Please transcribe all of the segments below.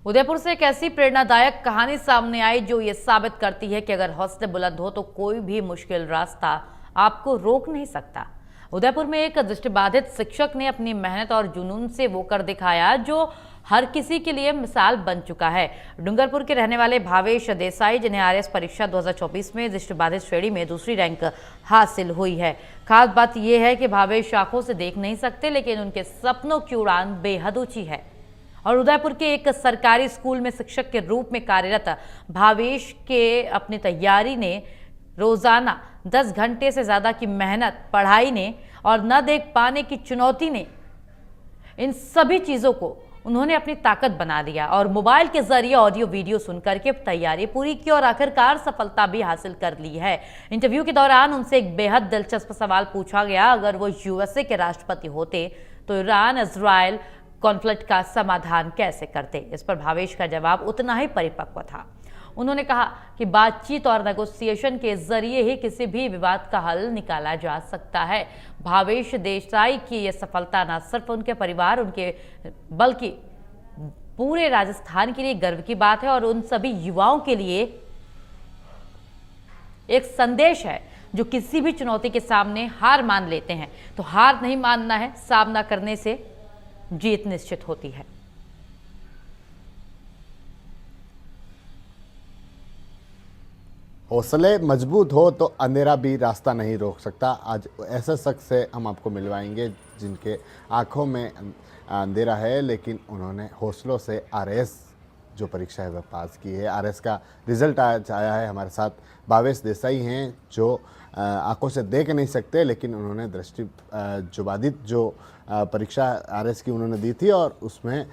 उदयपुर से एक ऐसी प्रेरणादायक कहानी सामने आई जो ये साबित करती है कि अगर हौसले बुलंद हो तो कोई भी मुश्किल रास्ता आपको रोक नहीं सकता। उदयपुर में एक दृष्टिबाधित शिक्षक ने अपनी मेहनत और जुनून से वो कर दिखाया जो हर किसी के लिए मिसाल बन चुका है। डूंगरपुर के रहने वाले भावेश देसाई, जिन्हें आरएएस परीक्षा 2024 में दृष्टिबाधित श्रेणी में दूसरी रैंक हासिल हुई है। खास बात यह है कि भावेश आंखों से देख नहीं सकते, लेकिन उनके सपनों की उड़ान बेहद ऊंची है। और उदयपुर के एक सरकारी स्कूल में शिक्षक के रूप में कार्यरत भावेश के अपनी तैयारी ने, रोजाना 10 घंटे से ज्यादा की मेहनत, पढ़ाई ने और न देख पाने की चुनौती ने, इन सभी चीजों को उन्होंने अपनी ताकत बना लिया और मोबाइल के जरिए ऑडियो वीडियो सुनकर के तैयारी पूरी की और आखिरकार सफलता भी हासिल कर ली है। इंटरव्यू के दौरान उनसे एक बेहद दिलचस्प सवाल पूछा गया, अगर वो यूएसए के राष्ट्रपति होते तो ईरान इजराइल कॉन्फ्लिक्ट का समाधान कैसे करते। इस पर भावेश का जवाब उतना ही परिपक्व था। उन्होंने कहा कि बातचीत और नेगोशिएशन के जरिए ही किसी भी विवाद का हल निकाला जा सकता है। भावेश देसाई की यह सफलता न सिर्फ उनके परिवार, बल्कि पूरे राजस्थान के लिए गर्व की बात है और उन सभी युवाओं के लिए एक संदेश है जो किसी भी चुनौती के सामने हार मान लेते हैं तो हार नहीं मानना है, सामना करने से जीत निश्चित होती है। हौसले मजबूत हो तो अंधेरा भी रास्ता नहीं रोक सकता। आज ऐसे शख्स से हम आपको मिलवाएंगे जिनके आंखों में अंधेरा है, लेकिन उन्होंने हौसलों से आरएएस जो परीक्षा है वह पास की है। आरएएस का रिजल्ट आज आया है। हमारे साथ भावेश देसाई हैं जो आंखों से देख नहीं सकते, लेकिन उन्होंने दृष्टि जो बाधित जो परीक्षा आरएएस की उन्होंने दी थी और उसमें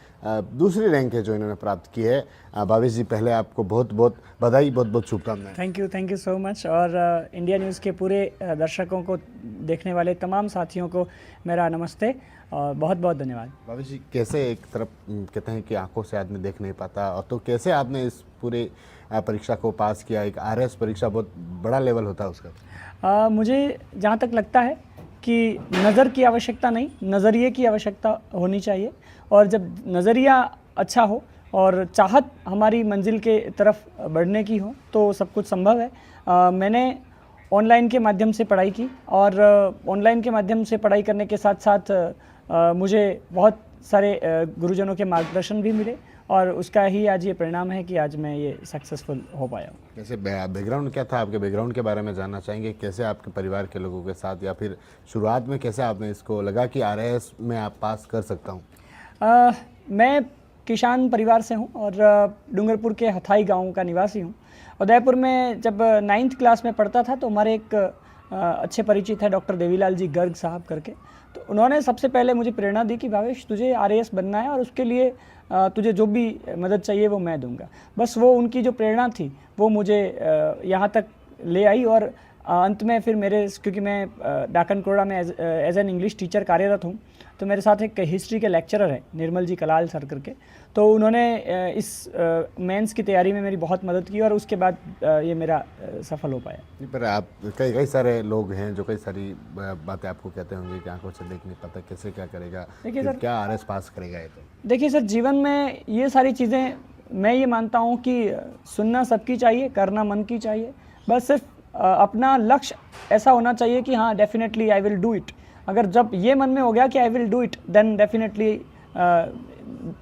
दूसरी रैंक है जो इन्होंने प्राप्त की है। भावेश जी, पहले आपको बहुत बहुत बधाई, बहुत बहुत शुभकामनाएं। Thank you so much. और इंडिया न्यूज़ के पूरे दर्शकों को, देखने वाले तमाम साथियों को मेरा नमस्ते और बहुत बहुत धन्यवाद। भावेश जी, कैसे एक तरफ कहते हैं कि आंखों से आदमी देख नहीं पाता, और तो कैसे आपने इस पूरे परीक्षा को पास किया? एक आरएएस परीक्षा बहुत बड़ा लेवल होता है उसका। मुझे जहाँ तक लगता है कि नज़र की आवश्यकता नहीं, नज़रिए की आवश्यकता होनी चाहिए। और जब नज़रिया अच्छा हो और चाहत हमारी मंजिल के तरफ बढ़ने की हो तो सब कुछ संभव है। मैंने ऑनलाइन के माध्यम से पढ़ाई की और ऑनलाइन के माध्यम से पढ़ाई करने के साथ साथ मुझे बहुत सारे गुरुजनों के मार्गदर्शन भी मिले और उसका ही आज ये परिणाम है कि आज मैं ये सक्सेसफुल हो पाया हूँ। कैसे बैकग्राउंड क्या था? आपके बैकग्राउंड के बारे में जानना चाहेंगे। कैसे आपके परिवार के लोगों के साथ, या फिर शुरुआत में कैसे आपने इसको लगा कि आरएएस में आप पास कर सकता हूँ? मैं किसान परिवार से हूँ और डूंगरपुर के हथाई गांव का निवासी हूँ। उदयपुर में जब 9th क्लास में पढ़ता था तो हमारे एक अच्छे परिचित है डॉक्टर देवीलाल जी गर्ग साहब करके, तो उन्होंने सबसे पहले मुझे प्रेरणा दी कि भावेश, तुझे आरएएस बनना है और उसके लिए तुझे जो भी मदद चाहिए वो मैं दूंगा। बस वो उनकी जो प्रेरणा थी वो मुझे यहाँ तक ले आई। और अंत में फिर मेरे, क्योंकि मैं डाकन कोड़ा में एज एन इंग्लिश टीचर कार्यरत हूँ, तो मेरे साथ एक हिस्ट्री के लेक्चरर है निर्मल जी कलाल सर करके, तो उन्होंने इस मेंस की तैयारी में मेरी बहुत मदद की और उसके बाद ये मेरा सफल हो पाया। पर आप कई सारे लोग हैं जो कई सारी बातें आपको कहते होंगे कि आंखों से देख नहीं पाता, कैसे क्या करेगा, देखिए सर, क्या आरएएस पास करेगा? ये तो देखिए सर, जीवन में ये सारी चीज़ें मैं ये मानता हूँ कि सुनना सबकी चाहिए, करना मन की चाहिए। बस सिर्फ अपना लक्ष्य ऐसा होना चाहिए कि हाँ, definitely I will do it. अगर जब ये मन में हो गया कि I will do it, then definitely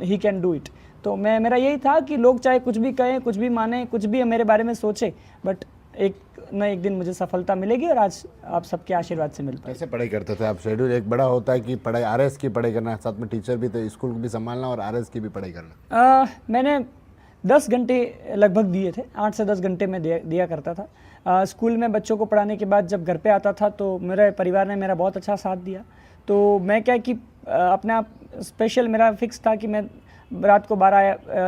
he can do it. तो मेरा यही था कि लोग चाहे कुछ भी कहें, कुछ भी माने, कुछ भी मेरे बारे में सोचे, बट एक न एक दिन मुझे सफलता मिलेगी और आज आप सबके आशीर्वाद से मिलता है। कैसे पढ़ाई करते थे आप? शेड्यूल एक बड़ा होता है कि पढ़ाई, आरएएस की पढ़ाई करना, साथ में टीचर भी, तो स्कूल भी संभालना और आरएएस की भी पढ़ाई करना। मैंने 10 घंटे लगभग दिए थे, 8 से 10 घंटे में दिया करता था। स्कूल में बच्चों को पढ़ाने के बाद जब घर पे आता था तो मेरे परिवार ने मेरा बहुत अच्छा साथ दिया। तो मैं क्या कि अपना स्पेशल मेरा फिक्स था कि मैं रात को 12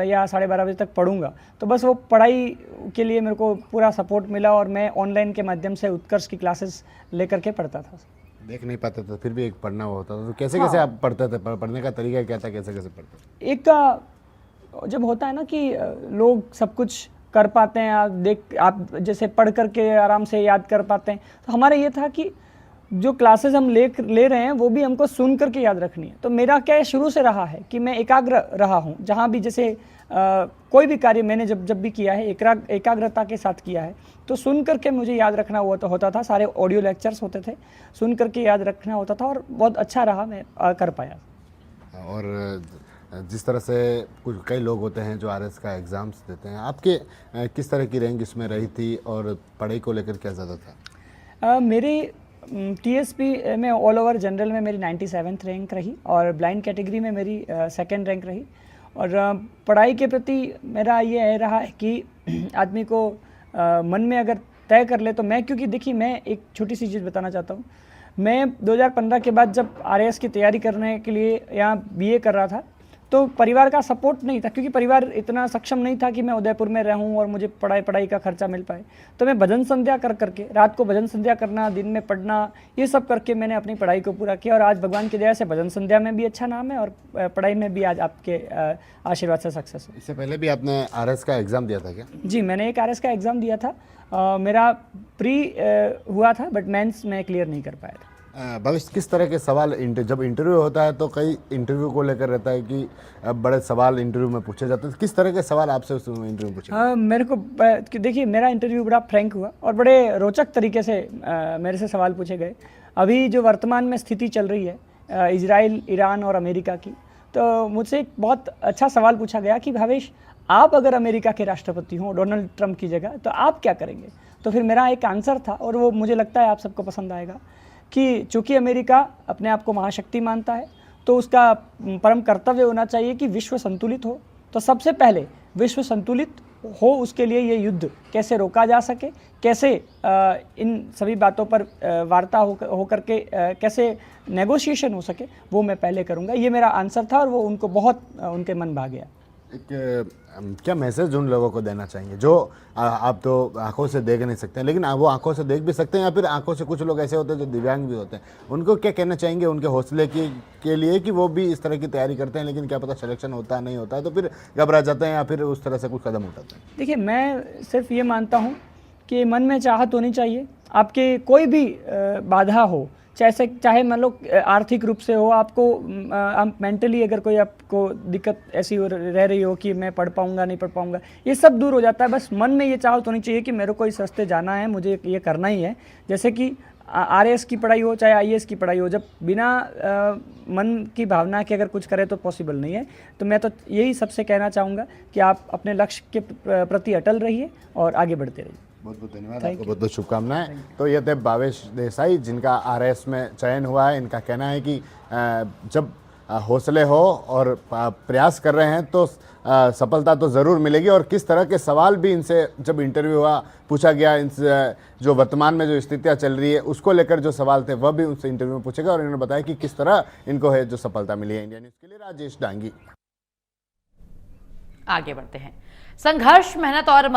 या 12:30 बजे तक पढ़ूंगा। तो बस वो पढ़ाई के लिए मेरे को पूरा सपोर्ट मिला और मैं ऑनलाइन के माध्यम से उत्कर्ष की क्लासेस लेकर के पढ़ता था। देख नहीं पाते थे फिर भी एक पढ़ना होता था, तो कैसे कैसे आप पढ़ते थे? पढ़ने का तरीका क्या था? कैसे कैसे पढ़ते थे? एक जब होता है ना कि लोग सब कुछ कर पाते हैं, आप जैसे पढ़ करके आराम से याद कर पाते हैं, तो हमारा ये था कि जो क्लासेस हम ले रहे हैं वो भी हमको सुन करके याद रखनी है। तो मेरा क्या है, शुरू से रहा है कि मैं एकाग्र रहा हूँ। जहाँ भी जैसे कोई भी कार्य मैंने जब भी किया है एकाग्रता के साथ किया है। तो सुन करके मुझे याद रखना होता था, सारे ऑडियो लेक्चर्स होते थे, सुन करके याद रखना होता था और बहुत अच्छा रहा, मैं कर पाया। और जिस तरह से कई लोग होते हैं जो आरएस का एग्ज़ाम्स देते हैं, आपके किस तरह की रैंक इसमें रही थी और पढ़ाई को लेकर क्या ज़्यादा था? मेरी टीएसपी में ऑल ओवर जनरल में मेरी 97th रैंक रही और ब्लाइंड कैटेगरी में मेरी 2nd रैंक रही। और पढ़ाई के प्रति मेरा ये रहा है कि आदमी को मन में अगर तय कर ले तो क्योंकि देखिए मैं एक छोटी सी चीज़ बताना चाहता हूँ। मैं 2015 के बाद जब आरएएस की तैयारी करने के लिए यहाँ बीए कर रहा था तो परिवार का सपोर्ट नहीं था, क्योंकि परिवार इतना सक्षम नहीं था कि मैं उदयपुर में रहूं और मुझे पढ़ाई का खर्चा मिल पाए। तो मैं भजन संध्या करके रात को भजन संध्या करना, दिन में पढ़ना, ये सब करके मैंने अपनी पढ़ाई को पूरा किया। और आज भगवान की दया से भजन संध्या में भी अच्छा नाम है और पढ़ाई में भी आज आपके आशीर्वाद से सक्सेस है। इससे पहले भी आपने आरएस का एग्ज़ाम दिया था क्या? जी, मैंने एक आरएस का एग्ज़ाम दिया था। मेरा प्री हुआ था बट मेंस में क्लियर नहीं कर पाया था। भविष्य किस तरह के सवाल जब इंटरव्यू होता है तो कई इंटरव्यू को लेकर रहता है कि बड़े सवाल इंटरव्यू में पूछे जाते हैं, किस तरह के सवाल आपसे उस इंटरव्यू में पूछे? मेरे को देखिए मेरा इंटरव्यू बड़ा फ्रैंक हुआ और बड़े रोचक तरीके से मेरे से सवाल पूछे गए। अभी जो वर्तमान में स्थिति चल रही है इजराइल, ईरान और अमेरिका की, तो मुझसे एक बहुत अच्छा सवाल पूछा गया कि भावेश, आप अगर अमेरिका के राष्ट्रपति हों डोनाल्ड ट्रंप की जगह तो आप क्या करेंगे? तो फिर मेरा एक आंसर था और वो मुझे लगता है आप सबको पसंद आएगा कि चूँकि अमेरिका अपने आप को महाशक्ति मानता है तो उसका परम कर्तव्य होना चाहिए कि विश्व संतुलित हो। तो सबसे पहले विश्व संतुलित हो, उसके लिए ये युद्ध कैसे रोका जा सके, कैसे इन सभी बातों पर वार्ता हो करके कैसे नेगोशिएशन हो सके, वो मैं पहले करूँगा। ये मेरा आंसर था और वो उनको बहुत उनके मन भा गया। क्या मैसेज उन लोगों को देना चाहेंगे जो आप तो आंखों से देख नहीं सकते हैं लेकिन वो आंखों से देख भी सकते हैं, या फिर आंखों से कुछ लोग ऐसे होते हैं जो दिव्यांग भी होते हैं, उनको क्या कहना चाहेंगे उनके हौसले के लिए कि वो भी इस तरह की तैयारी करते हैं लेकिन क्या पता सिलेक्शन होता है नहीं होता है तो फिर घबरा जाते हैं या फिर उस तरह से कुछ कदम उठाते हैं? देखिए, मैं सिर्फ ये मानता हूँ कि मन में चाहत होनी चाहिए। आपके कोई भी बाधा हो, चाहे मान लो आर्थिक रूप से हो, आपको मेंटली अगर कोई आपको दिक्कत ऐसी रह रही हो कि मैं पढ़ पाऊंगा नहीं पढ़ पाऊंगा, ये सब दूर हो जाता है। बस मन में ये चाहत होनी चाहिए कि मेरे को इस रास्ते जाना है, मुझे ये करना ही है। जैसे कि आरएएस की पढ़ाई हो चाहे आईएएस की पढ़ाई हो, जब बिना मन की भावना के अगर कुछ करें तो पॉसिबल नहीं है। तो मैं तो यही सबसे कहना चाहूँगा कि आप अपने लक्ष्य के प्रति अटल रहिए और आगे बढ़ते रहिए। बहुत बहुत धन्यवाद, आपको बहुत बहुत शुभकामनाएं। तो ये थे भावेश देसाई जिनका आरएएस में चयन हुआ है। इनका कहना है कि जब हौसले हो और प्रयास कर रहे हैं तो सफलता तो ज़रूर मिलेगी। और किस तरह के सवाल भी इनसे जब इंटरव्यू हुआ पूछा गया, इनसे जो वर्तमान में जो स्थितियाँ चल रही है उसको लेकर जो सवाल थे वह भी उनसे इंटरव्यू में पूछे गए और इन्होंने बताया कि किस तरह इनको है जो सफलता मिली है। इंडिया न्यूज़ के लिए राजेश डांगी। आगे बढ़ते हैं। संघर्ष, मेहनत और